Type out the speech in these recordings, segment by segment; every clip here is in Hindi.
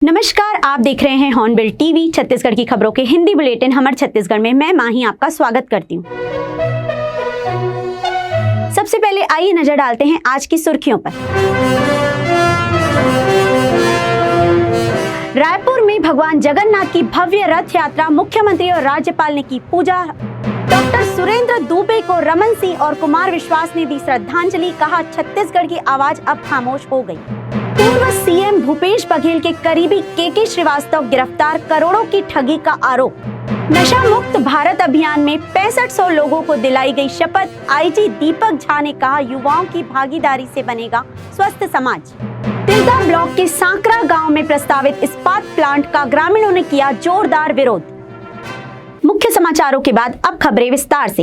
नमस्कार, आप देख रहे हैं हॉर्नबिल टीवी। छत्तीसगढ़ की खबरों के हिंदी बुलेटिन हमर छत्तीसगढ़ में मैं माही आपका स्वागत करती हूँ। सबसे पहले आइए नजर डालते हैं आज की सुर्खियों पर। रायपुर में भगवान जगन्नाथ की भव्य रथ यात्रा, मुख्यमंत्री और राज्यपाल ने की पूजा। डॉक्टर सुरेंद्र दुबे को रमन सिंह और कुमार विश्वास ने दी श्रद्धांजलि, कहा छत्तीसगढ़ की आवाज अब खामोश हो गई। पूर्व सीएम भूपेश बघेल के करीबी के श्रीवास्तव गिरफ्तार, करोड़ों की ठगी का आरोप। नशा मुक्त भारत अभियान में 6500 लोगों को दिलाई गई शपथ। आईजी दीपक झा ने कहा युवाओं की भागीदारी से बनेगा स्वस्थ समाज। तिल्दा ब्लॉक के सांकरा गांव में प्रस्तावित इस्पात प्लांट का ग्रामीणों ने किया जोरदार विरोध। मुख्य समाचारों के बाद अब खबरें विस्तार से।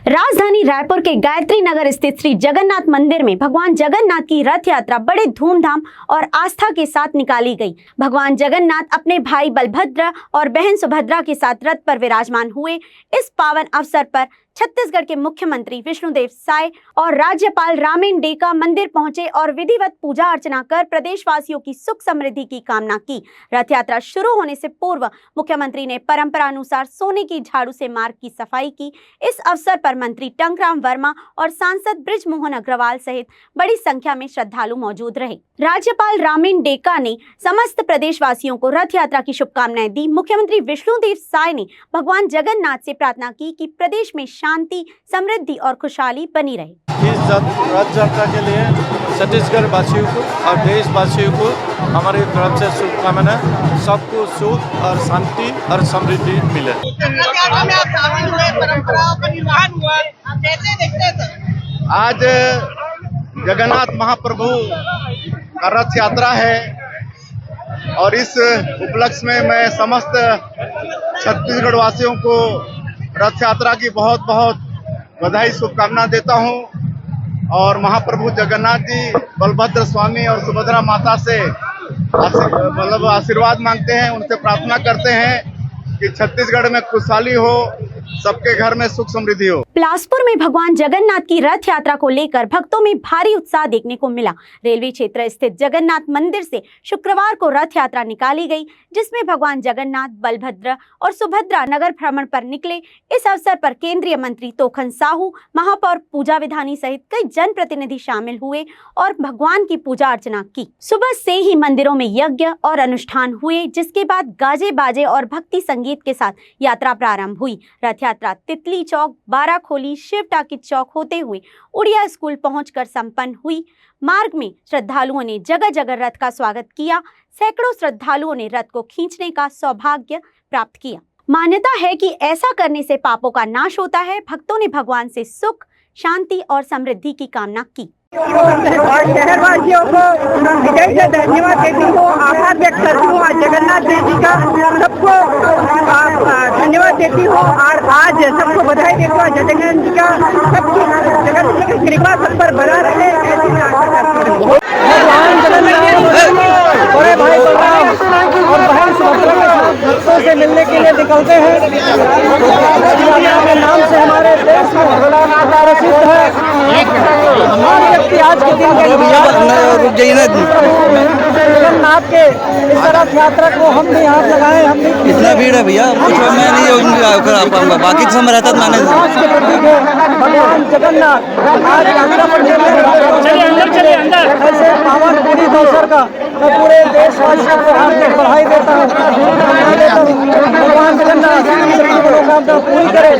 राजधानी रायपुर के गायत्री नगर स्थित श्री जगन्नाथ मंदिर में भगवान जगन्नाथ की रथ यात्रा बड़े धूमधाम और आस्था के साथ निकाली गई। भगवान जगन्नाथ अपने भाई बलभद्र और बहन सुभद्रा के साथ रथ पर विराजमान हुए। इस पावन अवसर पर छत्तीसगढ़ के मुख्यमंत्री विष्णुदेव साय और राज्यपाल रामेन डेका मंदिर पहुंचे और विधिवत पूजा अर्चना कर प्रदेशवासियों की सुख समृद्धि की कामना की। रथ यात्रा शुरू होने से पूर्व मुख्यमंत्री ने परंपरा अनुसार सोने की झाड़ू से मार्ग की सफाई की। इस अवसर पर मंत्री टंकराम वर्मा और सांसद बृजमोहन अग्रवाल सहित बड़ी संख्या में श्रद्धालु मौजूद रहे। राज्यपाल रामेन डेका ने समस्त प्रदेशवासियों को रथ यात्रा की शुभकामनाएं दी। मुख्यमंत्री विष्णुदेव साय ने भगवान जगन्नाथ से प्रार्थना की कि प्रदेश में शांति, समृद्धि और खुशहाली बनी रहे। इस रथ यात्रा के लिए छत्तीसगढ़ वासियों को और देशवासियों को हमारी तरफ से शुभकामनाएं। सबको सुख और शांति और समृद्धि मिले। आज जगन्नाथ महाप्रभु का रथ यात्रा है और इस उपलक्ष्य में मैं समस्त छत्तीसगढ़ वासियों को रथ यात्रा की बहुत बहुत बधाई शुभकामना देता हूं और महाप्रभु जगन्नाथ जी बलभद्र स्वामी और सुभद्रा माता से आशीर्वाद मांगते हैं, उनसे प्रार्थना करते हैं कि छत्तीसगढ़ में खुशहाली हो, सबके घर में सुख समृद्धि हो। बिलासपुर में भगवान जगन्नाथ की रथ यात्रा को लेकर भक्तों में भारी उत्साह देखने को मिला। रेलवे क्षेत्र स्थित जगन्नाथ मंदिर से शुक्रवार को रथ यात्रा निकाली गई, जिसमें भगवान जगन्नाथ, बलभद्र और सुभद्रा नगर भ्रमण पर निकले। इस अवसर पर केंद्रीय मंत्री तोखन साहू, महापौर पूजा विधानी सहित कई जनप्रतिनिधि शामिल हुए और भगवान की पूजा अर्चना की। सुबह से ही मंदिरों में यज्ञ और अनुष्ठान हुए, जिसके बाद गाजे बाजे और भक्ति संगीत के साथ यात्रा प्रारंभ हुई। रथ यात्रा तितली चौक, बाराखोली, शिव टाकिज चौक होते हुए उड़िया स्कूल पहुंचकर संपन्न हुई। मार्ग में श्रद्धालुओं ने जगह जगह रथ का स्वागत किया। सैकड़ों श्रद्धालुओं ने रथ को खींचने का सौभाग्य प्राप्त किया। मान्यता है कि ऐसा करने से पापों का नाश होता है। भक्तों ने भगवान से सुख, शांति और समृद्धि की कामना की। और शहरवासियों को हृदय से धन्यवाद देती हूँ, आभार व्यक्त करती हूँ आज जगन्नाथ देव जी का। सबको धन्यवाद देती हूँ और आज सबको बधाई देती हूँ जगन्नाथ जी का। सबकी जगन्नाथ जी की कृपा सब पर बना रहे, ऐसी आशा करती हूँ। भगवान जगन्नाथ बड़े भाई बलराम और बहन सुभद्रा के साथ भक्तों से मिलने के लिए निकलते हैं। के नाम से हमारे देश में प्रसिद्ध है। हमारे व्यक्ति आज के दिन जगन्नाथ के इस रथ यात्रा को हम भी हाथ लगाए। हम भी इतना भीड़ है भैया, मैं नहीं बाकी समय रहता मैंने भगवान जगन्नाथ आज यात्रा पर ऐसे पावन पुनीत अवसर का मैं पूरे देशवासियों को हार्दिक बधाई देता हूँ। भगवान जगन्नाथ मनोकामना पूरी करे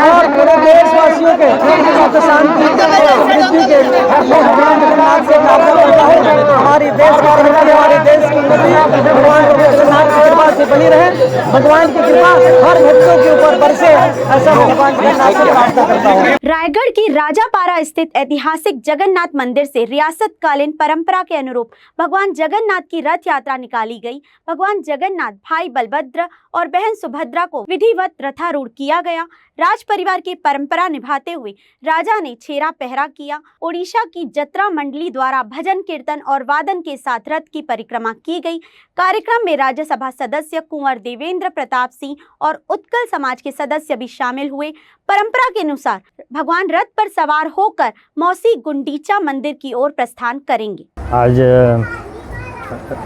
और पूरे देशवासियों के सुख शांति समृद्धि के भगवान जगन्नाथ से प्रार्थना करता हूँ। हमारी देश का हमारे देश की उन्नति भगवान जगन्नाथ की कृपा से बनी रहे। भगवान की कृपा हर भक्तों के ऊपर बरसे, ऐसा भगवान जगन्नाथ से प्रार्थना करता हूँ। रायगढ़ की राजापारा स्थित ऐतिहासिक जगन्नाथ मंदिर से रियासतकालीन परंपरा के अनुरूप भगवान जगन्नाथ की रथ यात्रा निकाली गई। भगवान जगन्नाथ, भाई बलभद्र और बहन सुभद्रा को विधिवत रथारूढ़ किया गया। राज परिवार की परंपरा निभाते हुए राजा ने छेरा पहरा किया। ओडिशा की जत्रा मंडली द्वारा भजन कीर्तन और वादन के साथ रथ की परिक्रमा की गई। कार्यक्रम में राज्यसभा सदस्य कुंवर देवेंद्र प्रताप सिंह और उत्कल समाज के सदस्य भी शामिल हुए। परंपरा के अनुसार भगवान रथ पर सवार होकर मौसी गुंडीचा मंदिर की ओर प्रस्थान करेंगे। आज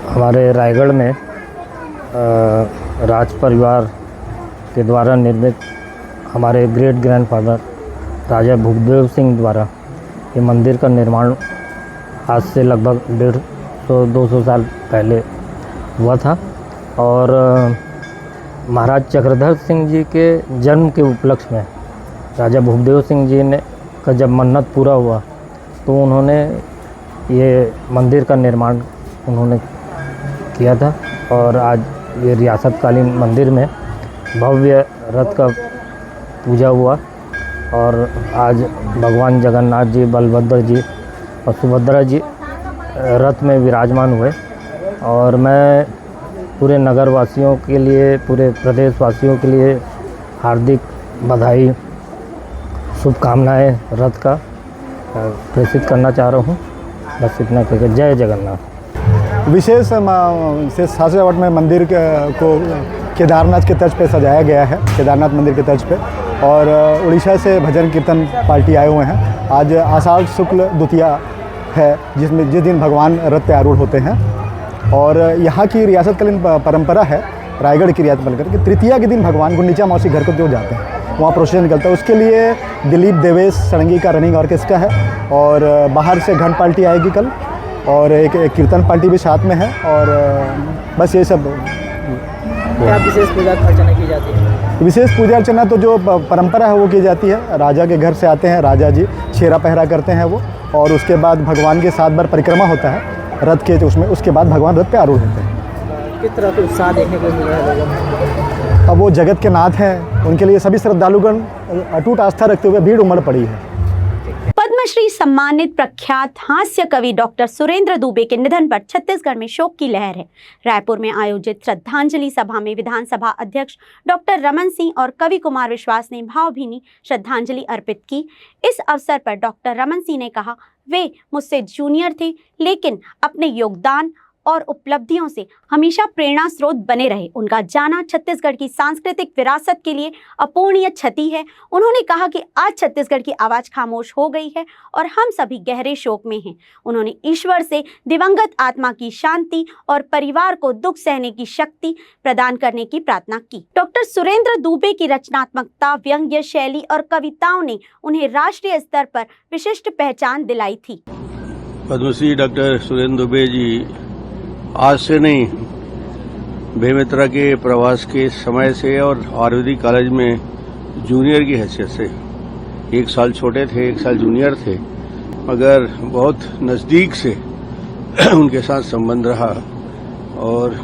हमारे रायगढ़ में राज परिवार के द्वारा निर्मित हमारे ग्रेट ग्रैंडफादर राजा भूपदेव सिंह द्वारा ये मंदिर का निर्माण आज से लगभग 150-200 साल पहले हुआ था। और महाराज चक्रधर सिंह जी के जन्म के उपलक्ष्य में राजा भूपदेव सिंह जी ने का जब मन्नत पूरा हुआ तो उन्होंने ये मंदिर का निर्माण उन्होंने किया था। और आज ये रियासतकालीन मंदिर में भव्य रथ का पूजा हुआ और आज भगवान जगन्नाथ जी, बलभद्र जी और सुभद्रा जी रथ में विराजमान हुए। और मैं पूरे नगर वासियों के लिए, पूरे प्रदेश वासियों के लिए हार्दिक बधाई, शुभकामनाएं रथ का प्रेषित करना चाह रहा हूँ। बस इतना कहकर जय जगन्नाथ। विशेष सजावट में मंदिर को केदारनाथ के तर्ज पे सजाया गया है, केदारनाथ मंदिर के तर्ज पे। और उड़ीसा से भजन कीर्तन पार्टी आए हुए हैं। आज आषाढ़ शुक्ल द्वितीया है जिस दिन भगवान रथ पे आरूढ़ होते हैं। और यहाँ की रियासतकालीन परंपरा है, रायगढ़ की रियासत बनकर कि तृतीया के दिन भगवान गुंडीचा मौसी घर को जो जाते हैं वहाँ प्रोसेशन निकलता है। उसके लिए दिलीप देवेश सड़ंगी का रनिंग ऑर्केस्ट्रा है और बाहर से घंट पार्टी आएगी कल और एक कीर्तन पार्टी भी साथ में है। और बस ये सब। क्या विशेष पूजा अर्चना की जाती है? विशेष पूजा अर्चना तो जो परंपरा है वो की जाती है। राजा के घर से आते हैं, राजा जी छेरा पहरा करते हैं वो, और उसके बाद भगवान के 7 बार परिक्रमा होता है रथ के उसमें। उसके बाद भगवान रथ पे आरूढ़ होते हैं। किस तरह का उत्साह देखने को मिल रहा है लोगों में? अब वो जगत के नाथ हैं, उनके लिए सभी श्रद्धालुगण अटूट आस्था रखते हुए भीड़ उमड़ पड़ी है। पद्मश्री सम्मानित प्रख्यात हास्य कवि डॉक्टर सुरेंद्र दुबे के निधन पर छत्तीसगढ़ में शोक की लहर है। रायपुर में आयोजित श्रद्धांजलि सभा में विधानसभा अध्यक्ष डॉक्टर रमन सिंह और कवि कुमार विश्वास ने भावभीनी श्रद्धांजलि अर्पित की। इस अवसर पर डॉक्टर रमन सिंह ने कहा, वे मुझसे जूनियर थे लेकिन अपने योगदान और उपलब्धियों से हमेशा प्रेरणा स्रोत बने रहे। उनका जाना छत्तीसगढ़ की सांस्कृतिक विरासत के लिए अपूरणीय क्षति है। उन्होंने कहा कि आज छत्तीसगढ़ की आवाज़ खामोश हो गई है और हम सभी गहरे शोक में हैं। उन्होंने ईश्वर से दिवंगत आत्मा की शांति और परिवार को दुख सहने की शक्ति प्रदान करने की प्रार्थना की। डॉक्टर सुरेंद्र दुबे की रचनात्मकता, व्यंग्य शैली और कविताओं ने उन्हें राष्ट्रीय स्तर पर विशिष्ट पहचान दिलाई थी। पद्मश्री डॉक्टर सुरेंद्र दुबे जी आज से नहीं, बेमेतरा के प्रवास के समय से और आयुर्वेदिक कॉलेज में जूनियर की हैसियत से 1 साल छोटे थे, 1 साल जूनियर थे, मगर बहुत नज़दीक से उनके साथ संबंध रहा। और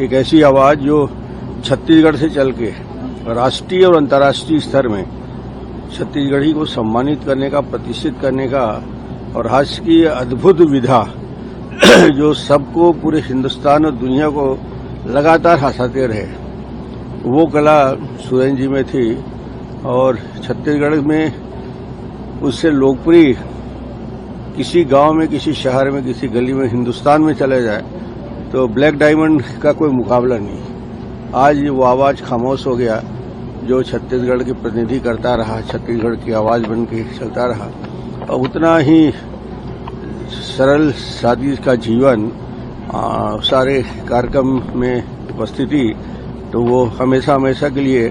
एक ऐसी आवाज़ जो छत्तीसगढ़ से चल के राष्ट्रीय और अंतर्राष्ट्रीय स्तर में छत्तीसगढ़ी को सम्मानित करने का, प्रतिष्ठित करने का, और हास्य की अद्भुत विधा जो सबको, पूरे हिंदुस्तान और दुनिया को लगातार हंसाते रहे, वो कला सुरेंद्र जी में थी। और छत्तीसगढ़ में उससे लोकप्रिय किसी गांव में, किसी शहर में, किसी गली में, हिंदुस्तान में चले जाए तो ब्लैक डायमंड का कोई मुकाबला नहीं। आज वो आवाज़ खामोश हो गया जो छत्तीसगढ़ की प्रतिनिधि करता रहा, छत्तीसगढ़ की आवाज़ बन के चलता रहा। और उतना ही सरल सादी का जीवन, सारे कार्यक्रम में उपस्थिति, तो वो हमेशा हमेशा के लिए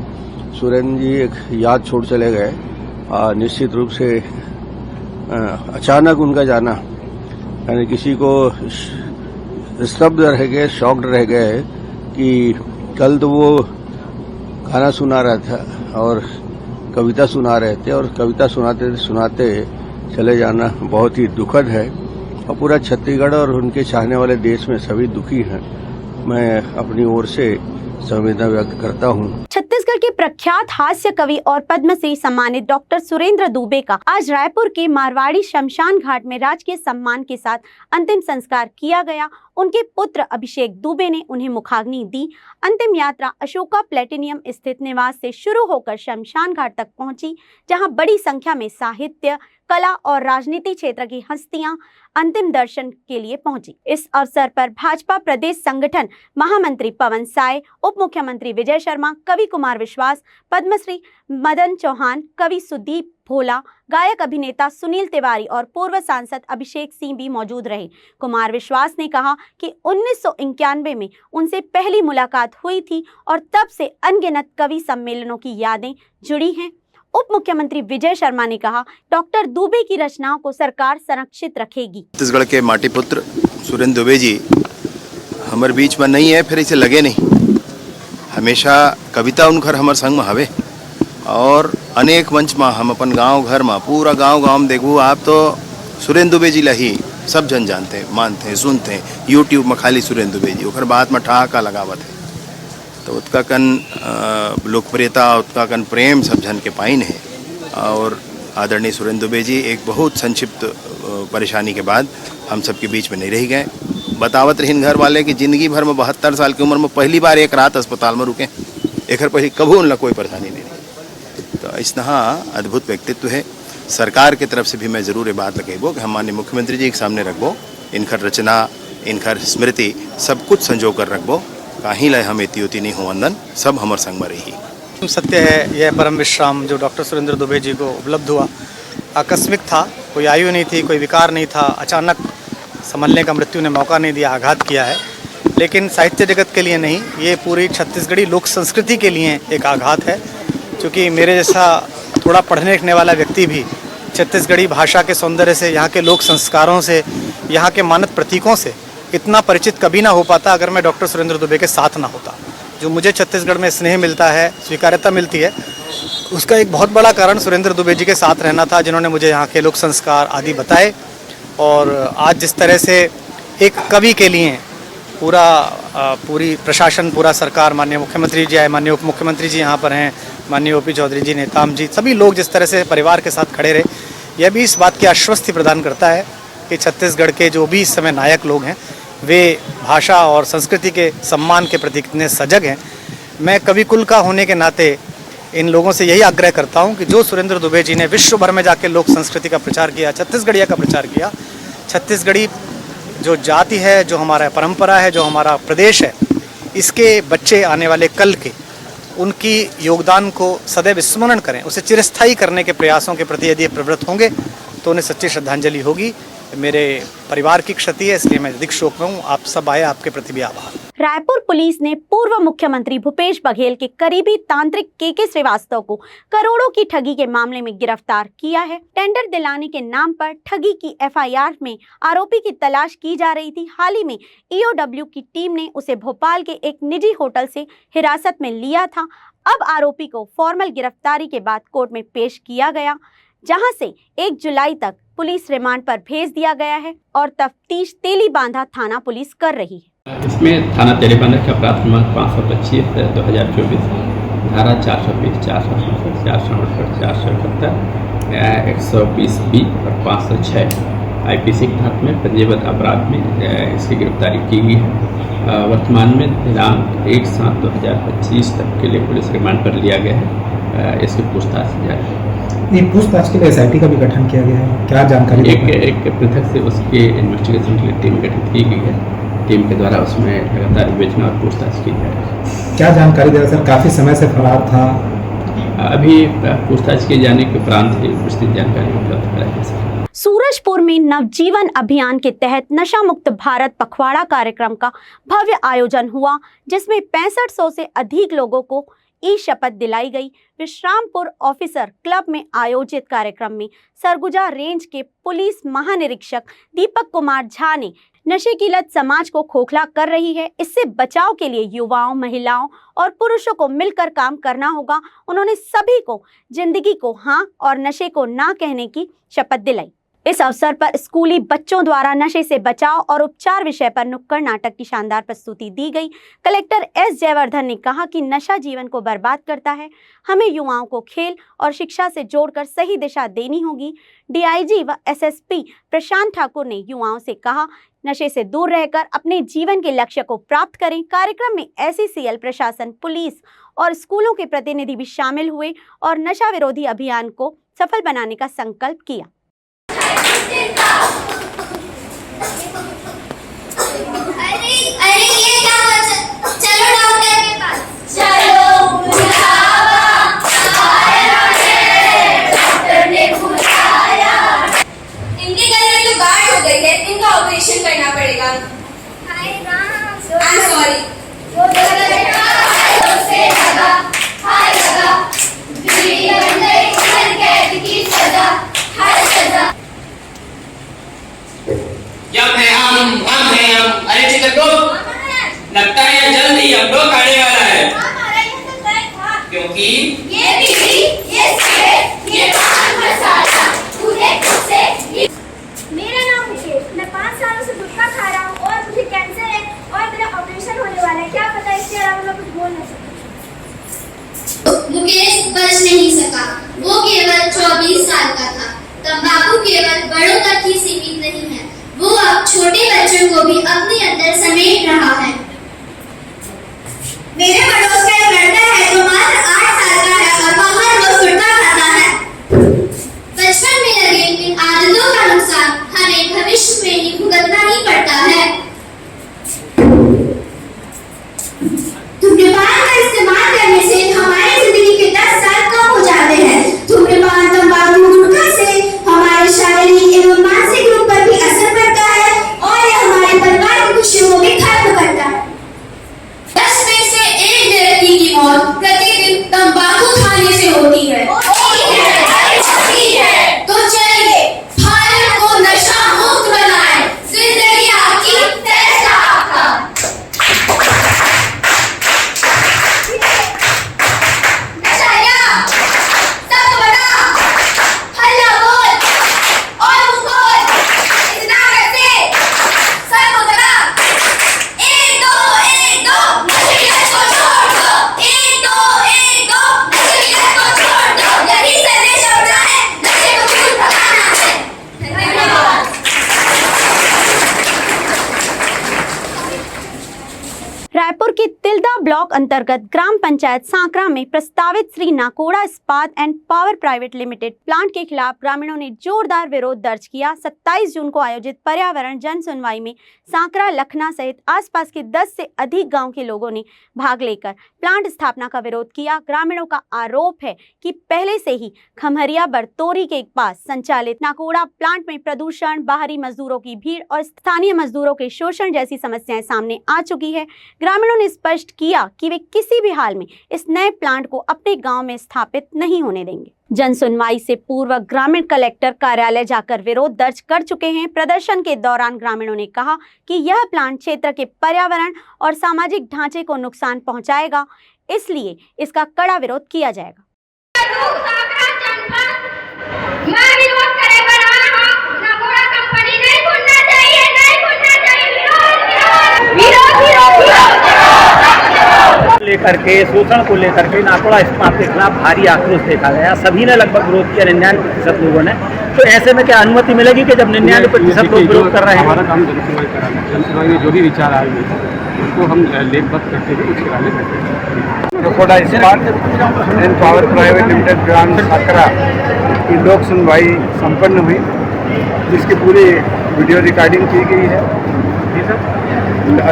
सुरेंद्र जी एक याद छोड़ चले गए। निश्चित रूप से अचानक उनका जाना, यानी किसी को स्तब्ध रह गए, शॉक्ड रह गए कि कल तो वो गाना सुना रहा था और कविता सुना रहे थे, और कविता सुनाते सुनाते चले जाना बहुत ही दुखद है। और पूरा छत्तीसगढ़ और उनके चाहने वाले देश में सभी दुखी हैं। मैं अपनी ओर से संवेदना व्यक्त करता हूं। छत्तीसगढ़ के प्रख्यात हास्य कवि और पद्मश्री सम्मानित डॉक्टर सुरेंद्र दुबे का आज रायपुर के मारवाड़ी शमशान घाट में राजकीय सम्मान के साथ अंतिम संस्कार किया गया। उनके पुत्र अभिषेक दुबे ने उन्हें मुखाग्नि दी। अंतिम यात्रा अशोका प्लेटिनियम स्थित निवास से शुरू होकर शमशान घाट तक पहुंची, जहां बड़ी संख्या में साहित्य, कला और राजनीति क्षेत्र की हस्तियां अंतिम दर्शन के लिए पहुंची। इस अवसर पर भाजपा प्रदेश संगठन महामंत्री पवन साय, उप मुख्यमंत्री विजय शर्मा, कवि कुमार विश्वास, पद्मश्री मदन चौहान, कवि सुदीप भोला, गायक अभिनेता सुनील तिवारी और पूर्व सांसद अभिषेक सिंह भी मौजूद रहे। कुमार विश्वास ने कहा कि 1991 में उनसे पहली मुलाकात हुई थी और तब से अनगिनत कवि सम्मेलनों की यादें जुड़ी हैं। उप मुख्यमंत्री विजय शर्मा ने कहा, डॉक्टर दुबे की रचनाओं को सरकार संरक्षित रखेगी। छत्तीसगढ़ के माटी पुत्र सुरेंद्र दुबे जी हमारे बीच में नहीं है, फिर इसे लगे नहीं। हमेशा कविता उनकर हमारे संग में हवे और अनेक मंच में हम अपन गांव घर में पूरा गांव में देखू आप तो सुरेंद्र दुबे जी लही सब जन जानते हैं, मानते हैं, सुनते हैं। यूट्यूब में खाली सुरेंद्र दुबे जी ओकर बात में ठहाका लगावत है। तो उत्का कन लोकप्रियता, उत्का कन प्रेम सब जन के पाइन है। और आदरणीय सुरेंद्र दुबे जी एक बहुत संक्षिप्त परेशानी के बाद हम सबके बीच में नहीं रह गए। बतावत रहीन घर वाले कि जिंदगी भर में 72 साल की उम्र में पहली बार एक रात अस्पताल में रुके, एक पहले कभी उनका कोई परेशानी नहीं रही। तो इस तरह अद्भुत व्यक्तित्व है। सरकार की तरफ से भी मैं ज़रूर ये बात लगेबो कि हम माननीय मुख्यमंत्री जी के सामने रखबो, इनकर रचना, इनकर स्मृति सब कुछ संजो कर रखबो। कहीं लय हम इति नहीं हो वंदन, सब हमार संग में रही। सत्य है, यह परम विश्राम जो डॉक्टर सुरेंद्र दुबे जी को उपलब्ध हुआ आकस्मिक था। कोई आयु नहीं थी, कोई विकार नहीं था। अचानक संभलने का मृत्यु ने मौका नहीं दिया, आघात किया है। लेकिन साहित्य जगत के लिए नहीं, ये पूरी छत्तीसगढ़ी लोक संस्कृति के लिए एक आघात है। क्योंकि मेरे जैसा थोड़ा पढ़ने लिखने वाला व्यक्ति भी छत्तीसगढ़ी भाषा के सौंदर्य से, यहाँ के लोक संस्कारों से, यहाँ के मानक प्रतीकों से इतना परिचित कभी ना हो पाता अगर मैं डॉक्टर सुरेंद्र दुबे के साथ ना होता। जो मुझे छत्तीसगढ़ में स्नेह मिलता है, स्वीकार्यता मिलती है, उसका एक बहुत बड़ा कारण सुरेंद्र दुबे जी के साथ रहना था, जिन्होंने मुझे यहाँ के लोक संस्कार आदि बताए। और आज जिस तरह से एक कवि के लिए पूरी प्रशासन, पूरा सरकार, माननीय मुख्यमंत्री जी आए, माननीय उप मुख्यमंत्री जी यहाँ पर हैं, माननीय ओपी चौधरी जी, नेताम जी, सभी लोग जिस तरह से परिवार के साथ खड़े रहे, यह भी इस बात की आश्वस्ति प्रदान करता है कि छत्तीसगढ़ के जो भी इस समय नायक लोग हैं वे भाषा और संस्कृति के सम्मान के प्रति कितने सजग हैं। मैं कवि कुल का होने के नाते इन लोगों से यही आग्रह करता हूं कि जो सुरेंद्र दुबे जी ने विश्व भर में जाके लोक संस्कृति का प्रचार किया, छत्तीसगढ़िया का प्रचार किया, छत्तीसगढ़ी जो जाति है, जो हमारा परंपरा है, जो हमारा प्रदेश है, इसके बच्चे आने वाले कल के उनकी योगदान को सदैव स्मरण करें, उसे चिरस्थायी करने के प्रयासों के प्रति यदि प्रवृत्त होंगे तो उन्हें सच्ची श्रद्धांजलि होगी। मेरे परिवार की क्षति है, इसलिए मैं अधिक शोक में हूँ। आप सब आए, आपके प्रति भी आभार। रायपुर पुलिस ने पूर्व मुख्यमंत्री भूपेश बघेल के करीबी तांत्रिक के श्रीवास्तव को करोड़ों की ठगी के मामले में गिरफ्तार किया है। टेंडर दिलाने के नाम पर ठगी की एफआईआर में आरोपी की तलाश की जा रही थी। हाल ही में ईओडब्ल्यू की टीम ने उसे भोपाल के एक निजी होटल से हिरासत में लिया था। अब आरोपी को फॉर्मल गिरफ्तारी के बाद कोर्ट में पेश किया गया, जहां से 1 जुलाई तक पुलिस रिमांड पर भेज दिया गया है और तफ्तीश तेलीबांधा थाना पुलिस कर रही है। इसमें थाना तेलीबांधा के अपराध क्रमांक 525/2024, धारा 420, 467, 468, 471, 120B और 506 IPC के तहत में पंजीबद्ध अपराध में इसकी गिरफ्तारी की गई है। वर्तमान में दिनांक 1/7/2025 तक के लिए पुलिस रिमांड पर लिया गया है। इसकी पूछताछ जारी है। पूछताछ के लिए SIT का भी गठन किया गया है, क्या जानकारी? एक पृथक से उसकी इन्वेस्टिगेशन के लिए टीम गठित की गई है। टीम के द्वारा उसमें लगातार विवेचना और पूछताछ की जाए। क्या जानकारी दे रहे सर? काफ़ी समय से फरार था। अभी पूछताछ किए जाने के उपरांत ही विस्तृत जानकारी उपलब्ध कराई जा सके। सूरजपुर में नवजीवन अभियान के तहत नशा मुक्त भारत पखवाड़ा कार्यक्रम का भव्य आयोजन हुआ, जिसमें 6500 से अधिक लोगों को ई शपथ दिलाई गई। विश्रामपुर ऑफिसर क्लब में आयोजित कार्यक्रम में सरगुजा रेंज के पुलिस महानिरीक्षक दीपक कुमार झा ने नशे की लत समाज को खोखला कर रही है, इससे बचाव के लिए युवाओं, महिलाओं और पुरुषों को मिलकर काम करना होगा। उन्होंने सभी को जिंदगी को हाँ और नशे को ना कहने की शपथ दिलाई। इस अवसर पर स्कूली बच्चों द्वारा नशे से बचाव और उपचार विषय पर नुक्कड़ नाटक की शानदार प्रस्तुति दी गई। कलेक्टर S जयवर्धन ने कहा कि नशा जीवन को बर्बाद करता है, हमें युवाओं को खेल और शिक्षा से जोड़कर सही दिशा देनी होगी। DIG व SSP प्रशांत ठाकुर ने युवाओं से कहा, नशे से दूर रहकर अपने जीवन के लक्ष्य को प्राप्त करें। कार्यक्रम में SECL प्रशासन, पुलिस और स्कूलों के प्रतिनिधि भी शामिल हुए और नशा विरोधी अभियान को सफल बनाने का संकल्प किया। ही हम लोग आने वाला है, क्योंकि ये बीड़ी, ये सिगरेट, ये पान मसाला पूरे से। मेरा नाम मुकेश, मैं 5 सालों से गुटखा खा रहा हूँ और मुझे कैंसर है और मेरा ऑपरेशन होने वाला है। क्या पता इसके अलावा मैं कुछ बोल नहीं सकती। मुकेश बच नहीं सका। वो केवल 24 साल का था। तंबाकू केवल बड़ों तक ही सीमित नहीं है, वो अब छोटे बच्चों को भी अपने अंदर समेट रहा है। मेरे पड़ोस का एक लड़का है जो मात्र 8 साल का है और बाहर रोज गुटखा खाता है। बचपन में लगे इन आदतों का नुकसान हमें भविष्य में ही भुगतना ही पड़ता है। धूम्रपान का इस्तेमाल करने से हमारी जिंदगी के 10 साल कम हो जाते हैं। धूम्रपान, तंबाकू, गुटखा से हमारे शारीरिक एवं मानसिक रूप पर भी असर पड़ता है और यह हमारे परिवार की खुशियों को भी खत्म करता है। 10 में से 1 व्यक्ति की मौत प्रतिदिन तंबाकू खाने से होती है। तो चलिए भारत को नशा मुक्त बनाएं। जिंदगी आपकी, पैसा आपका। नशाया सबको बता, हल्ला बोल और मुंह खोल, इतना करते सर को दबा। 1 2 1 2 नशेड़ियों को छोड़ दो। 1 2 1 2 नशेड़ियों को छोड़ दो। यही संदेश अपना है, नशे को दूर भगाना है। धन्यवाद। रायपुर के तिल्दा ब्लॉक अंतर्गत ग्राम पंचायत सांकरा में प्रस्तावित श्री नाकोड़ा इस्पात and power private limited plant के खिलाफ ग्रामीणों ने जोरदार विरोध दर्ज किया। 27 जून को आयोजित पर्यावरण जन सुनवाई में सांकरा, लखना सहित आसपास के 10 से अधिक गांव के लोगों ने भाग लेकर प्लांट स्थापना का विरोध किया। ग्रामीणों का आरोप है कि पहले से ही खमहरिया बरतोरी के पास संचालित नाकोड़ा प्लांट में प्रदूषण, बाहरी मजदूरों की भीड़ और स्थानीय मजदूरों के शोषण जैसी समस्याएं सामने आ चुकी है। ग्रामीणों ने स्पष्ट किया कि वे किसी भी हाल में इस नए प्लांट को अपने गांव में स्थापित नहीं होने देंगे। जन सुनवाई से पूर्व ग्रामीण कलेक्टर कार्यालय जाकर विरोध दर्ज कर चुके हैं। प्रदर्शन के दौरान ग्रामीणों ने कहा कि यह प्लांट क्षेत्र के पर्यावरण और सामाजिक ढांचे को नुकसान पहुंचाएगा, इसलिए इसका कड़ा विरोध किया जाएगा। लेकर के शोषण को लेकर के नाकोड़ा इस्पात के खिलाफ भारी आक्रोश देखा गया। सभी ने लगभग विरोध किया, 99% लोगों ने। तो ऐसे में क्या अनुमति मिलेगी कि जब 99% लोग विरोध कर रहे हैं? हमारा काम जनसुनवाई कराना, जनसुनवाई में जो भी विचार आएंगे उनको हम लेखबद्ध करते हुए उसके आगे बढ़ते हैं। नाकोड़ा इस्पात एंड पावर प्राइवेट लिमिटेड ग्राम सांकरा की लोक सुनवाई संपन्न हुई, जिसकी पूरी वीडियो रिकॉर्डिंग की गई है,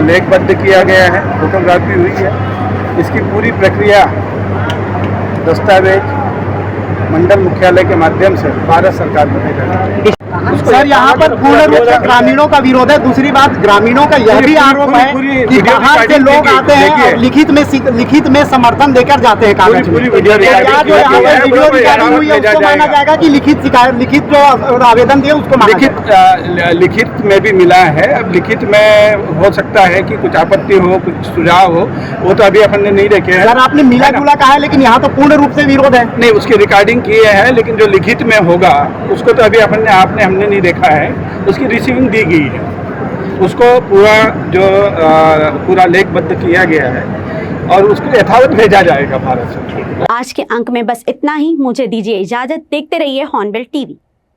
लेखबद्ध किया गया है, फोटोग्राफी हुई है। इसकी पूरी प्रक्रिया दस्तावेज मंडल मुख्यालय के माध्यम से भारत सरकार को भेजा जाएगा। सर, यहाँ पर पूर्ण रूप से ग्रामीणों का विरोध है। दूसरी बात, ग्रामीणों का यह भी आरोप है कि बाहर से लोग आते हैं और लिखित में समर्थन देकर जाते हैं कागज में। वीडियो रिकॉर्डिंग हुई है, उसको माना जाएगा कि लिखित जो आवेदन दिए उसको माना जाएगा? लिखित में भी मिला है। अब लिखित में हो सकता है कि कुछ आपत्ति हो, कुछ सुझाव हो, वो तो अभी अपन ने नहीं देखे हैं। सर, आपने मिला जुला कहा है, लेकिन यहाँ तो पूर्ण रूप से विरोध है। नहीं, उसकी रिकॉर्डिंग किए हैं, लेकिन जो लिखित में होगा उसको तो अभी हमने नहीं देखा है। उसकी रिसीविंग दी गई है, उसको पूरा लेखबद्ध किया गया है और उसको यथावत भेजा जाएगा भारत सरकार। आज के अंक में बस इतना ही। मुझे दीजिए इजाजत। देखते रहिए हॉर्नबिल टीवी।